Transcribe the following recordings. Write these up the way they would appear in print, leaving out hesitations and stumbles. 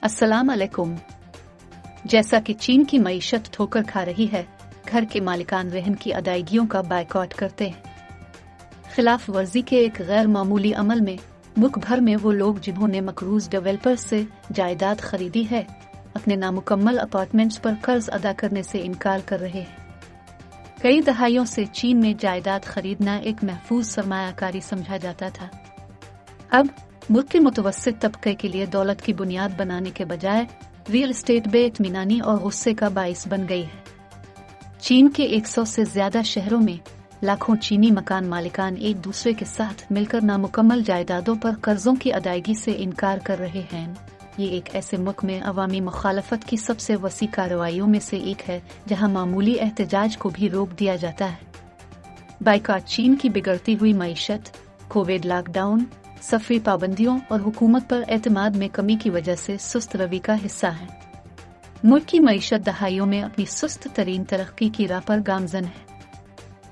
अस्सलाम अलैकुम। जैसा कि चीन की मईशत ठोकर खा रही है, घर के मालिकान रहन की अदायगियों का बायकॉट करते हैं। खिलाफ वर्जी के एक गैर मामूली अमल में मुल्क भर में वो लोग जिन्होंने मकरूज डेवलपर्स से जायदाद खरीदी है, अपने नामुकम्मल अपार्टमेंट्स पर कर्ज अदा करने से इनकार कर रहे हैं। कई दहाइयों से चीन में जायदाद खरीदना एक महफूज सरमायाकारी समझा जाता था। अब मुल्क के मुतवस्सित तबके के लिए दौलत की बुनियाद बनाने के बजाय रियल एस्टेट बेइत्मीनानी और गुस्से का बाइस बन गई है। चीन के 100 से ज्यादा शहरों में लाखों चीनी मकान मालिकान एक दूसरे के साथ मिलकर नामुकम्मल जायदादों पर कर्जों की अदायगी से इनकार कर रहे हैं। ये एक ऐसे मुल्क में अवामी मुखालफत की सबसे वसी कार्रवाइयों में से एक है जहां मामूली एहतजाज को भी रोक दिया जाता है। बायकॉट चीन की बिगड़ती हुई मईशत, कोविड लॉकडाउन, सफरी पाबंदियों और हुकूमत पर एतमाद में कमी की वजह से सुस्त रवि का हिस्सा है। मुल्क की मईशत दहाइयों में अपनी सुस्त तरीन तरक्की की राह पर गामजन है।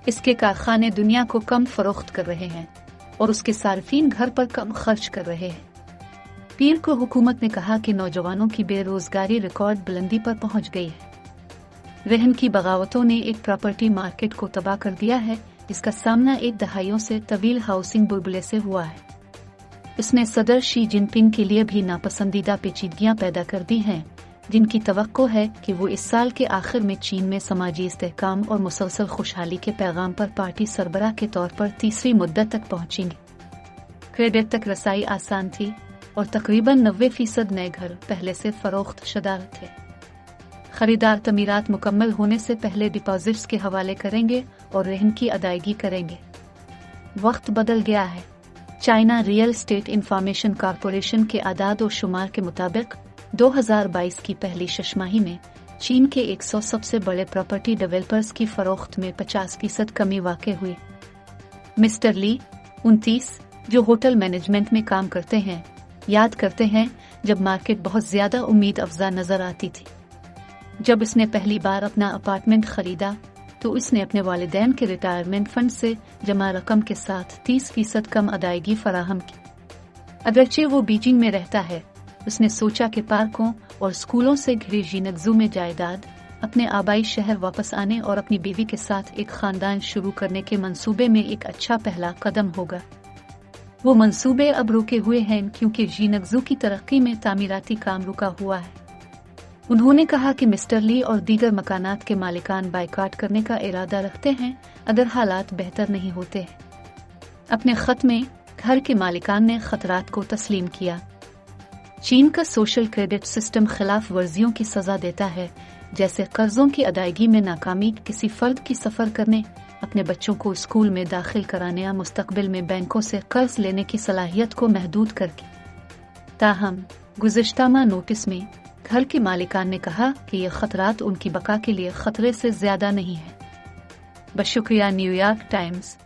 इसके कारखाने दुनिया को कम फरोख्त कर रहे हैं और उसके सार्फिन घर पर कम खर्च कर रहे हैं। पीर को हुकूमत ने कहा कि नौजवानों की बेरोजगारी रिकॉर्ड बुलंदी पर पहुंच गई है। रहन की बगावतों ने एक प्रॉपर्टी मार्केट को तबाह कर दिया है, जिसका सामना एक दहाइयों से तवील हाउसिंग बुलबुले से हुआ है। इसने सदर शी जिनपिंग के लिए भी नापसंदीदा पेचीदगियां पैदा कर दी हैं, जिनकी तवक्को है कि वो इस साल के आखिर में चीन में समाजी इस्तेहकाम और मुसलसल खुशहाली के पैगाम पर पार्टी सरबराह के तौर पर तीसरी मुद्दत तक पहुंचेंगे। क्रेडिट तक रसाई आसान थी और तकरीबन 90% नए घर पहले से फरोख्त शुदा थे। खरीदार तमीरात मुकम्मल होने से पहले डिपॉजिट्स के हवाले करेंगे और रहन की अदायगी करेंगे। वक्त बदल गया है। China real estate information corporation के आदाद और शुमार के मुताबिक 2022 की पहली छमाही में चीन के 100 सबसे बड़े प्रॉपर्टी डेवलपर्स की फरोख्त में 50% कमी वाक़ हुई। मिस्टर ली 29, जो होटल मैनेजमेंट में काम करते हैं, याद करते हैं जब मार्केट बहुत ज्यादा उम्मीद अफजा नजर आती थी। जब इसने पहली बार अपना अपार्टमेंट खरीदा तो इसने अपने वालिदैन के रिटायरमेंट फंड से जमा रकम के साथ 30% कम अदायगी फराहम की। अगरचे वो बीजिंग में रहता है, उसने सोचा कि पार्कों और स्कूलों से घिरी जीनगजू में जायदाद अपने आबाई शहर वापस आने और अपनी बीवी के साथ एक खानदान शुरू करने के मंसूबे में एक अच्छा पहला कदम होगा। वो मंसूबे अब रुके हुए हैं क्योंकि जीनगजू की तरक्की में तामीराती काम रुका हुआ है। उन्होंने कहा कि मिस्टर ली और दीगर मकानात के मालिकान बायकॉट करने का इरादा रखते हैं अगर हालात बेहतर नहीं होते हैं। अपने खत में घर के मालिकान ने खतरात को तस्लीम किया। चीन का सोशल क्रेडिट सिस्टम खिलाफ वर्जियों की सजा देता है, जैसे कर्जों की अदायगी में नाकामी, किसी फर्द की सफर करने, अपने बच्चों को स्कूल में दाखिल कराने या मुस्तकबिल में बैंकों से कर्ज लेने की सलाहियत को महदूद करके। ताहम गुज़िश्ता नोटिस में घर के मालिकान ने कहा कि ये खतरात उनकी बका के लिए खतरे से ज्यादा नहीं है। बशुक्रिया न्यूयॉर्क टाइम्स।